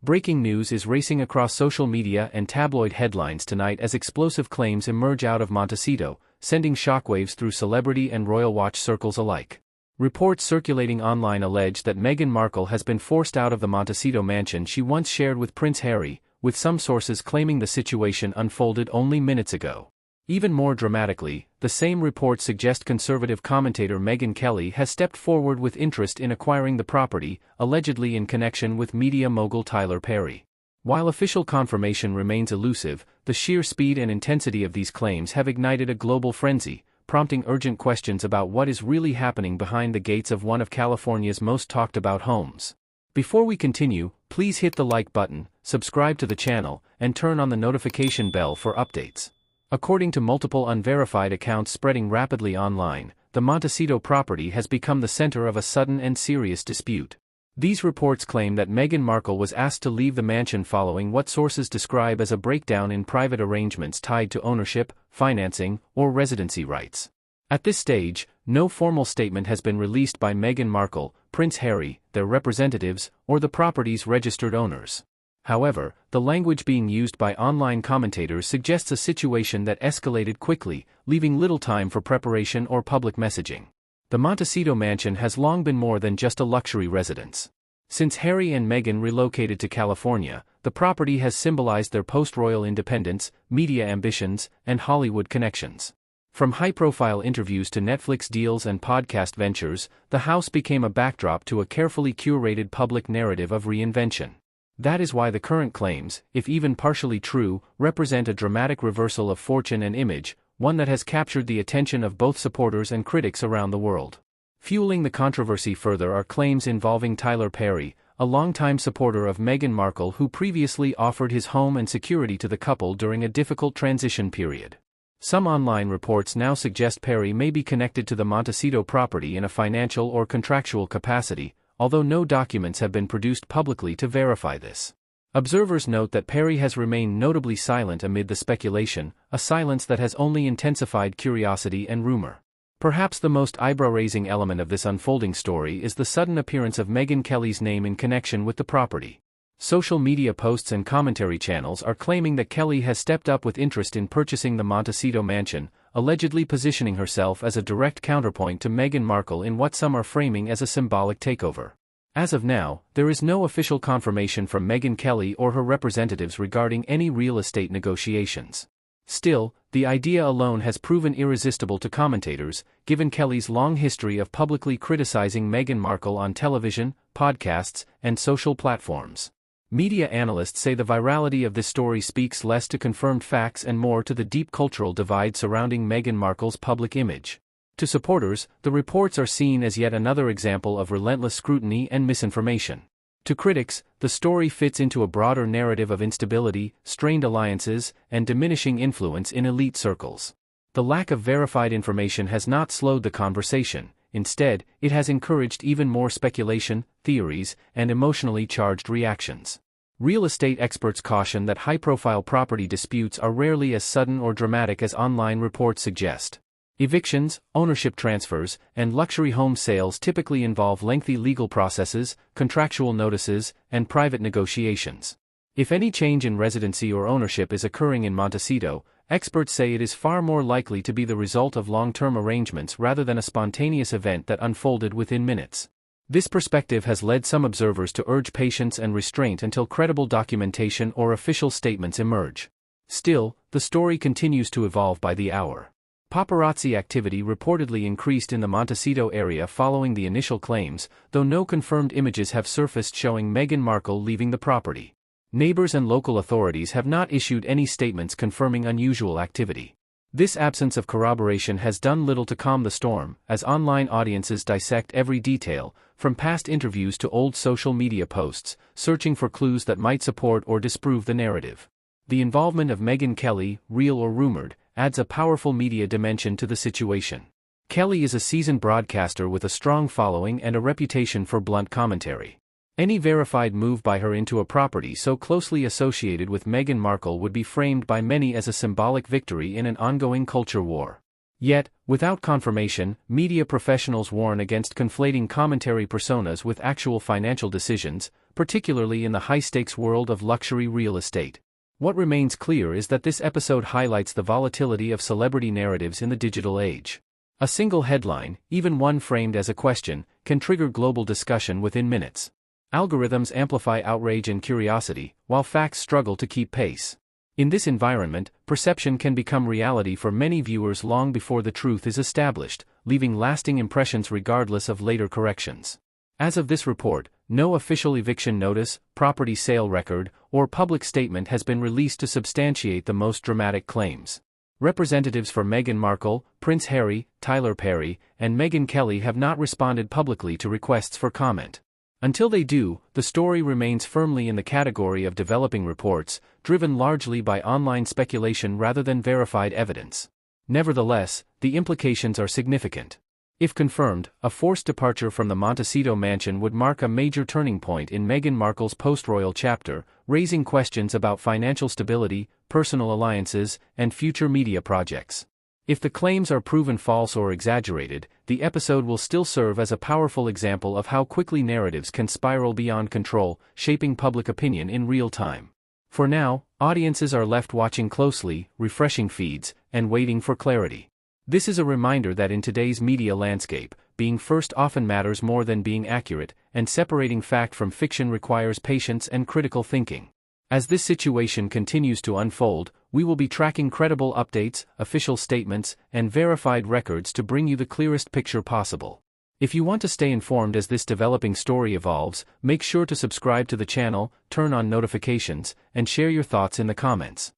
Breaking news is racing across social media and tabloid headlines tonight as explosive claims emerge out of Montecito, sending shockwaves through celebrity and royal watch circles alike. Reports circulating online allege that Meghan Markle has been forced out of the Montecito mansion she once shared with Prince Harry, with some sources claiming the situation unfolded only minutes ago. Even more dramatically, the same reports suggest conservative commentator Megyn Kelly has stepped forward with interest in acquiring the property, allegedly in connection with media mogul Tyler Perry. While official confirmation remains elusive, the sheer speed and intensity of these claims have ignited a global frenzy, prompting urgent questions about what is really happening behind the gates of one of California's most talked about homes. Before we continue, please hit the like button, subscribe to the channel, and turn on the notification bell for updates. According to multiple unverified accounts spreading rapidly online, the Montecito property has become the center of a sudden and serious dispute. These reports claim that Meghan Markle was asked to leave the mansion following what sources describe as a breakdown in private arrangements tied to ownership, financing, or residency rights. At this stage, no formal statement has been released by Meghan Markle, Prince Harry, their representatives, or the property's registered owners. However, the language being used by online commentators suggests a situation that escalated quickly, leaving little time for preparation or public messaging. The Montecito mansion has long been more than just a luxury residence. Since Harry and Meghan relocated to California, the property has symbolized their post-royal independence, media ambitions, and Hollywood connections. From high-profile interviews to Netflix deals and podcast ventures, the house became a backdrop to a carefully curated public narrative of reinvention. That is why the current claims, if even partially true, represent a dramatic reversal of fortune and image, one that has captured the attention of both supporters and critics around the world. Fueling the controversy further are claims involving Tyler Perry, a longtime supporter of Meghan Markle who previously offered his home and security to the couple during a difficult transition period. Some online reports now suggest Perry may be connected to the Montecito property in a financial or contractual capacity, although no documents have been produced publicly to verify this. Observers note that Perry has remained notably silent amid the speculation, a silence that has only intensified curiosity and rumor. Perhaps the most eyebrow-raising element of this unfolding story is the sudden appearance of Megyn Kelly's name in connection with the property. Social media posts and commentary channels are claiming that Kelly has stepped up with interest in purchasing the Montecito mansion, allegedly positioning herself as a direct counterpoint to Meghan Markle in what some are framing as a symbolic takeover. As of now, there is no official confirmation from Megyn Kelly or her representatives regarding any real estate negotiations. Still, the idea alone has proven irresistible to commentators, given Kelly's long history of publicly criticizing Meghan Markle on television, podcasts, and social platforms. Media analysts say the virality of this story speaks less to confirmed facts and more to the deep cultural divide surrounding Meghan Markle's public image. To supporters, the reports are seen as yet another example of relentless scrutiny and misinformation. To critics, the story fits into a broader narrative of instability, strained alliances, and diminishing influence in elite circles. The lack of verified information has not slowed the conversation. Instead, it has encouraged even more speculation, theories, and emotionally charged reactions. Real estate experts caution that high-profile property disputes are rarely as sudden or dramatic as online reports suggest. Evictions, ownership transfers, and luxury home sales typically involve lengthy legal processes, contractual notices, and private negotiations. If any change in residency or ownership is occurring in Montecito, experts say it is far more likely to be the result of long-term arrangements rather than a spontaneous event that unfolded within minutes. This perspective has led some observers to urge patience and restraint until credible documentation or official statements emerge. Still, the story continues to evolve by the hour. Paparazzi activity reportedly increased in the Montecito area following the initial claims, though no confirmed images have surfaced showing Meghan Markle leaving the property. Neighbors and local authorities have not issued any statements confirming unusual activity. This absence of corroboration has done little to calm the storm, as online audiences dissect every detail, from past interviews to old social media posts, searching for clues that might support or disprove the narrative. The involvement of Megyn Kelly, real or rumored, adds a powerful media dimension to the situation. Kelly is a seasoned broadcaster with a strong following and a reputation for blunt commentary. Any verified move by her into a property so closely associated with Meghan Markle would be framed by many as a symbolic victory in an ongoing culture war. Yet, without confirmation, media professionals warn against conflating commentary personas with actual financial decisions, particularly in the high-stakes world of luxury real estate. What remains clear is that this episode highlights the volatility of celebrity narratives in the digital age. A single headline, even one framed as a question, can trigger global discussion within minutes. Algorithms amplify outrage and curiosity, while facts struggle to keep pace. In this environment, perception can become reality for many viewers long before the truth is established, leaving lasting impressions regardless of later corrections. As of this report, no official eviction notice, property sale record, or public statement has been released to substantiate the most dramatic claims. Representatives for Meghan Markle, Prince Harry, Tyler Perry, and Megyn Kelly have not responded publicly to requests for comment. Until they do, the story remains firmly in the category of developing reports, driven largely by online speculation rather than verified evidence. Nevertheless, the implications are significant. If confirmed, a forced departure from the Montecito mansion would mark a major turning point in Meghan Markle's post-royal chapter, raising questions about financial stability, personal alliances, and future media projects. If the claims are proven false or exaggerated, the episode will still serve as a powerful example of how quickly narratives can spiral beyond control, shaping public opinion in real time. For now, audiences are left watching closely, refreshing feeds, and waiting for clarity. This is a reminder that in today's media landscape, being first often matters more than being accurate, and separating fact from fiction requires patience and critical thinking. As this situation continues to unfold, we will be tracking credible updates, official statements, and verified records to bring you the clearest picture possible. If you want to stay informed as this developing story evolves, make sure to subscribe to the channel, turn on notifications, and share your thoughts in the comments.